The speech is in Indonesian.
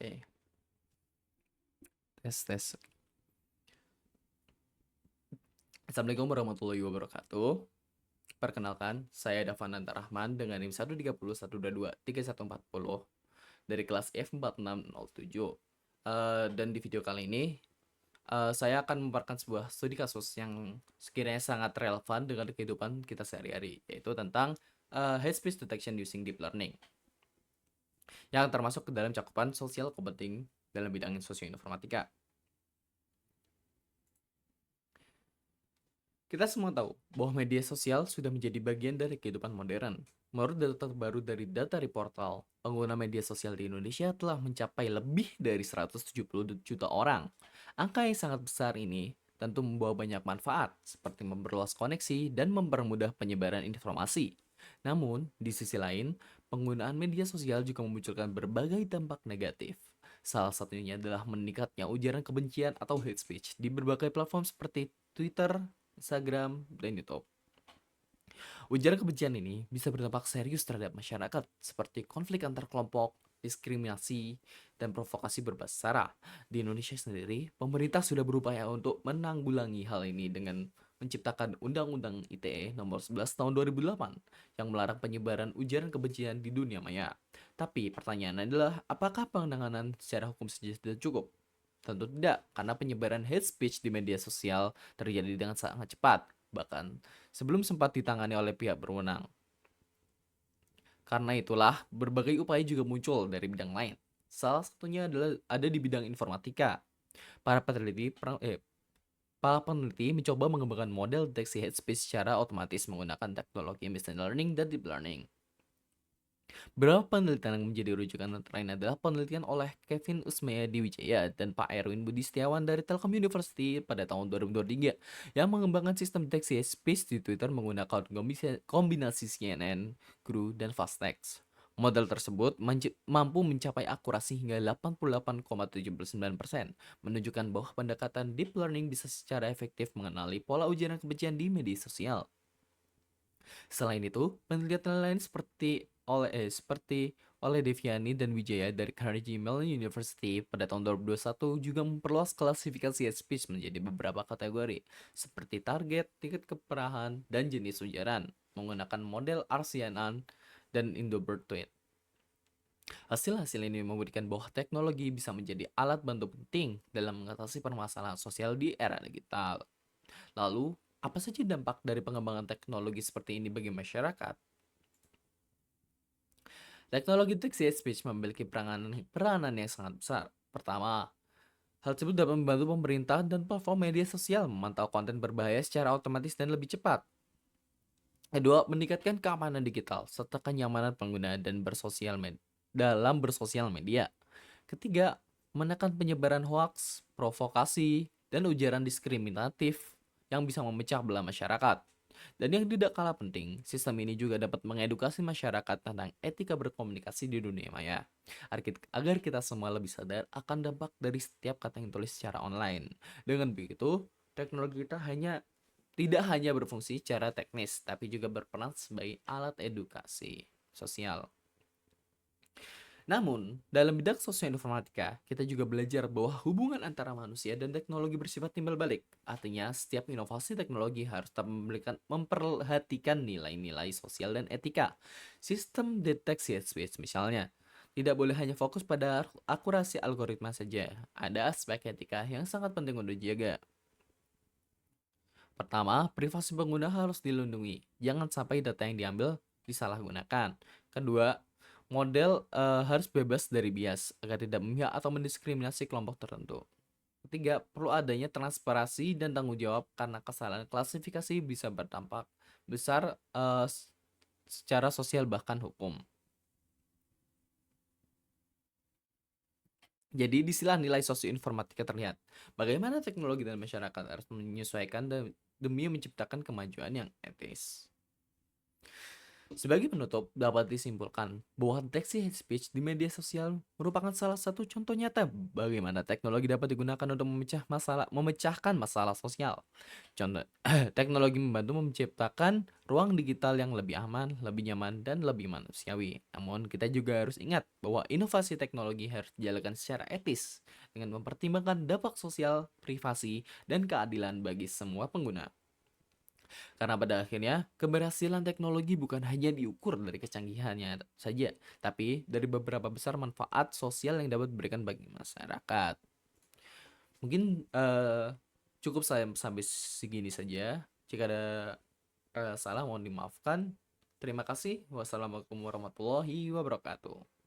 Oke, tes. Assalamualaikum warahmatullahi wabarakatuh. Perkenalkan, saya Davananta Rahman dengan NIM 130 122 3140 dari kelas F4607. Dan di video kali ini, saya akan memaparkan sebuah studi kasus yang sekiranya sangat relevan dengan kehidupan kita sehari-hari, yaitu tentang hate speech detection using deep learning, yang termasuk ke dalam cakupan sosial computing dalam bidang sosioinformatika. Kita semua tahu bahwa media sosial sudah menjadi bagian dari kehidupan modern. Menurut data terbaru dari Data Portal, pengguna media sosial di Indonesia telah mencapai lebih dari 170 juta orang. Angka yang sangat besar ini tentu membawa banyak manfaat, seperti memperluas koneksi dan mempermudah penyebaran informasi. Namun, di sisi lain, penggunaan media sosial juga memunculkan berbagai dampak negatif. Salah satunya adalah meningkatnya ujaran kebencian atau hate speech di berbagai platform seperti Twitter, Instagram, dan YouTube. Ujaran kebencian ini bisa berdampak serius terhadap masyarakat, seperti konflik antar kelompok, diskriminasi, dan provokasi berbasis sara. Di Indonesia sendiri, pemerintah sudah berupaya untuk menanggulangi hal ini dengan menciptakan Undang-Undang ITE Nomor 11 Tahun 2008 yang melarang penyebaran ujaran kebencian di dunia maya. Tapi pertanyaannya adalah, apakah penanganan secara hukum saja tidak cukup? Tentu tidak, karena penyebaran hate speech di media sosial terjadi dengan sangat cepat, bahkan sebelum sempat ditangani oleh pihak berwenang. Karena itulah, berbagai upaya juga muncul dari bidang lain. Salah satunya adalah ada di bidang informatika. Para peneliti Para peneliti mencoba mengembangkan model deteksi hate speech secara otomatis menggunakan teknologi machine learning dan deep learning. Beberapa penelitian yang menjadi rujukan antara lain adalah penelitian oleh Kevin Usmayadi-Wijaya dan Pak Erwin Budi Setiawan dari Telkom University pada tahun 2023 yang mengembangkan sistem deteksi hate speech di Twitter menggunakan kombinasi CNN, GRU, dan Fasttext. Model tersebut mampu mencapai akurasi hingga 88,79%, menunjukkan bahwa pendekatan deep learning bisa secara efektif mengenali pola ujaran kebencian di media sosial. Selain itu, penelitian lain seperti oleh Deviani dan Wijaya dari Carnegie Mellon University pada tahun 2021 juga memperluas klasifikasi hate speech menjadi beberapa kategori, seperti target, tingkat keparahan, dan jenis ujaran, menggunakan model RCNN dan Indobird Tweet. Hasil-hasil ini membuktikan bahwa teknologi bisa menjadi alat bantu penting dalam mengatasi permasalahan sosial di era digital. Lalu, apa saja dampak dari pengembangan teknologi seperti ini bagi masyarakat? Teknologi deteksi hate speech memiliki peranan yang sangat besar. Pertama, hal tersebut dapat membantu pemerintah dan platform media sosial memantau konten berbahaya secara otomatis dan lebih cepat. Kedua, meningkatkan keamanan digital serta kenyamanan pengguna dan dalam bersosial media. Ketiga, menekan penyebaran hoaks, provokasi, dan ujaran diskriminatif yang bisa memecah belah masyarakat. Dan yang tidak kalah penting, sistem ini juga dapat mengedukasi masyarakat tentang etika berkomunikasi di dunia maya, agar kita semua lebih sadar akan dampak dari setiap kata yang tulis secara online. Dengan begitu, teknologi kita tidak hanya berfungsi secara teknis, tapi juga berperan sebagai alat edukasi sosial. Namun, dalam bidang sosioinformatika, kita juga belajar bahwa hubungan antara manusia dan teknologi bersifat timbal balik. Artinya, setiap inovasi teknologi harus tetap memperhatikan nilai-nilai sosial dan etika. Sistem deteksi hate speech misalnya, tidak boleh hanya fokus pada akurasi algoritma saja. Ada aspek etika yang sangat penting untuk dijaga. Pertama, privasi pengguna harus dilindungi. Jangan sampai data yang diambil disalahgunakan. Kedua, model harus bebas dari bias agar tidak memihak atau mendiskriminasi kelompok tertentu. Ketiga, perlu adanya transparansi dan tanggung jawab karena kesalahan klasifikasi bisa berdampak besar secara sosial bahkan hukum. Jadi disinilah nilai sosioinformatika terlihat. Bagaimana teknologi dan masyarakat harus menyesuaikan demi menciptakan kemajuan yang etis. Sebagai penutup, dapat disimpulkan bahwa deteksi hate speech di media sosial merupakan salah satu contoh nyata bagaimana teknologi dapat digunakan untuk memecahkan masalah sosial. Contoh, teknologi membantu menciptakan ruang digital yang lebih aman, lebih nyaman, dan lebih manusiawi. Namun, kita juga harus ingat bahwa inovasi teknologi harus dijalankan secara etis dengan mempertimbangkan dampak sosial, privasi, dan keadilan bagi semua pengguna. Karena pada akhirnya, keberhasilan teknologi bukan hanya diukur dari kecanggihannya saja, tapi dari beberapa besar manfaat sosial yang dapat diberikan bagi masyarakat. Mungkin cukup saya sampai segini saja. Jika ada salah mohon dimaafkan. Terima kasih. Wassalamualaikum warahmatullahi wabarakatuh.